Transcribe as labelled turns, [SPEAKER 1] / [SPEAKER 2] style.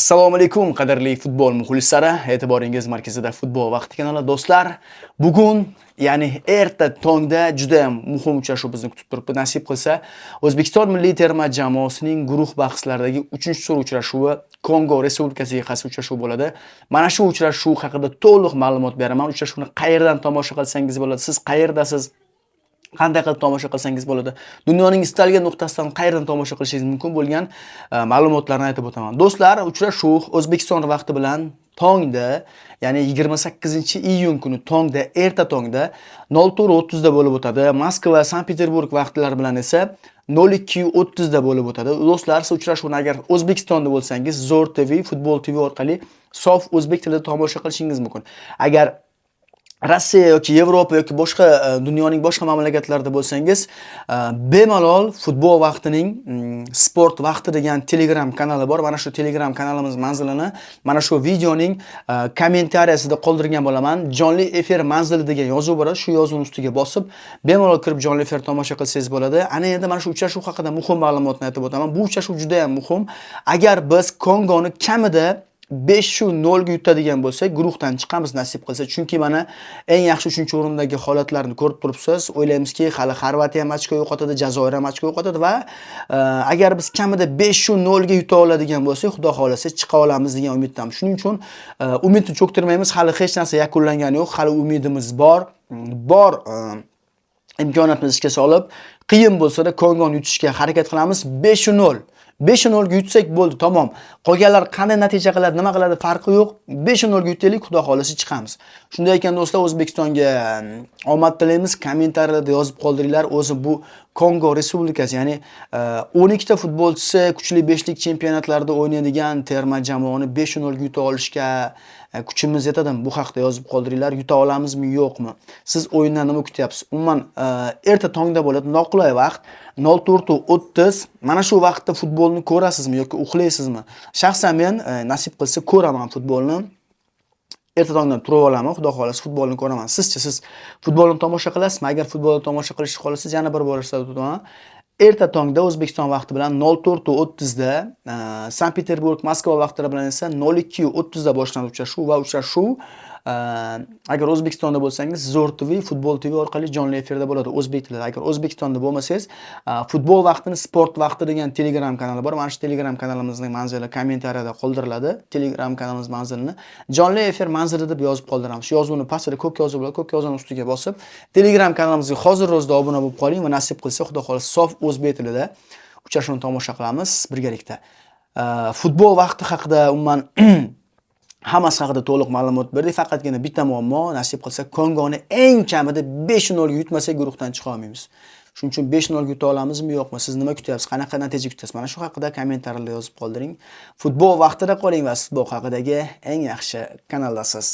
[SPEAKER 1] Assalomu alaykum qadrli futbol muxlislari, e'tiboringiz markazida futbol vaqti kanali do'stlar. Bugun, ya'ni erta tongda juda ham muhim uchrashuv bizni kutib turibdi. Nasib qilsa, O'zbekiston milliy terma jamoasining guruh bahslaridagi 3-tur uchrashuvi Kongo Respublikasiga qarshi uchrashuv bo'ladi. Mana shu uchrashuv haqida to'liq ma'lumot beraman. Uchrashuvni qayerdan tomosha qilsangiz bo'ladi? Siz qayerdasiz? Qanday qilib tomosha qilsangiz bo'ladi? Dunyoning istalgan nuqtasidan qayerdan tomosha qilishingiz mumkin bo'lgan ma'lumotlarni aytib o'taman. Do'stlar, uchrashuv O'zbekiston vaqti bilan tongda, ya'ni 28-iyun kuni tongda, erta tongda 04:30 da bo'lib o'tadi. Moskva, Sankt-Peterburg vaqtlari bilan esa 02:30 da bo'lib o'tadi. Do'stlar, siz uchrashuvni agar O'zbekistonda bo'lsangiz, Zo'r TV, Futbol TV orqali sof o'zbek tilida tomosha qilishingiz mumkin. Agar Rossiya yoki Yevropa yoki boshqa dunyoning boshqa mamlakatlarida bo'lsangiz, bemalol futbol vaqtining sport vaqti degan Telegram kanali bor. Mana shu Telegram kanalimiz manzilini mana shu videoning kommentariyasida qoldirgan bo'laman. Jonli efir manzili degan yozuv bor. Shu yozuvning ustiga bosib, bemalol kirib jonli efir tomosha qilsangiz bo'ladi. Ana endi mana shu uchrashuv haqida muhim ma'lumotni aytib o'taman. Bu uchrashuv juda ham muhim. Agar biz Kongoni kamida 5-0 ga yutadigan bo'lsak, guruhdan chiqamiz nasib qilsa. Chunki mana eng yaxshi 3-o'rindagi holatlarni ko'rib turibsiz. O'ylaymizki, hali Xorvatiya ham ochko yo'qotadi, Jazoir ham ochko yo'qotadi va agar biz kamida 5-0 ga yuta oladigan bo'lsak, xudo xolasa chiqa olamiz degan umiddamiz. Shuning uchun umidni cho'ktirmaymiz. Hali hech narsa yakunlangani yo'q. Hali umidimiz bor. Imkoniyatimizni ishga solib, qiyin bo'lsa-da Kongoni yutishga harakat qilamiz. 5-0 ga yutsak bo'ldi, tamom. Qolganlar qanday natija qiladi, nima qiladi farqi yo'q. 5-0 ga yutaylik, xudo xolasa chiqamiz. Shunday ekan do'stlar, O'zbekistonga omad tilaymiz. Kommentariyada yozib qoldiringlar. O'zi bu Kongo Respublikasi, ya'ni 12 ta futbolchisi kuchli 5lik chempionatlarda o'ynaydigan terma jamoani 5-0 ga yuta olishga kuchimiz yetadimi? Bu haqda yozib qoldiringlar. Yuta olamizmi, yo'qmi? Siz o'yindan nima kutyapsiz? Umuman erta tongda bo'ladi, noqulay vaqt 04:30. Mana shu vaqtda futbolni ko'rasizmi yoki uxlaysizmi? Shaxsan men nasib qilsa ko'raman futbolni. Erta tongdan turib olaman, xudo xolasa futbolni ko'raman. Sizchi, siz futbolni tomosha qilasizmi? Agar futbolni tomosha qilishni xohlasangiz, yana bir bor eslatib o'taman. Erta tongda O'zbekiston vaqti bilan 04:30 da, Sankt-Peterburg, Moskva vaqtlari bilan esa 02:30 da boshlanadi uchrashuv va uchrashuv agar O'zbekistonda bo'lsangiz, Zo'r TV, Futbol TV orqali jonli efirda bo'ladi o'zbek tilida. Agar O'zbekistonda bo'lmasangiz, futbol vaqtini sport vaqti degan Telegram kanali bor. Mana shu Telegram kanalimizning manzili kommentariyada qoldiriladi. Telegram kanalimiz manzilini jonli efir manzili deb yozib qoldiramiz. Shu yozuvni pastida ko'k yozuv bilan, ko'k yozuvning ustiga bosib, Telegram kanalimizga hozir o'zida obuna bo'lib qoling va nasib qilsa, xudo xolasa sof o'zbek tilida uchrashuvni tomosha qilamiz birgalikda. Futbol vaqti haqida umuman hammasi haqida to'liq ma'lumot berdik. Faqatgina bitta muammo, nasib qilsa Kongoni eng kamida 5-0 ga yutmasak guruhdan chiqa olmaymiz. Shuning uchun 5-0 ga yuta olamizmi, yo'qmi? Siz nima kutyapsiz? Qanaqa natija kutyapsiz? Mana shu haqida kommentarlarda yozib qoldiring. Futbol vaqtida qoling va futbol haqidagi eng yaxshi kanaldasiz.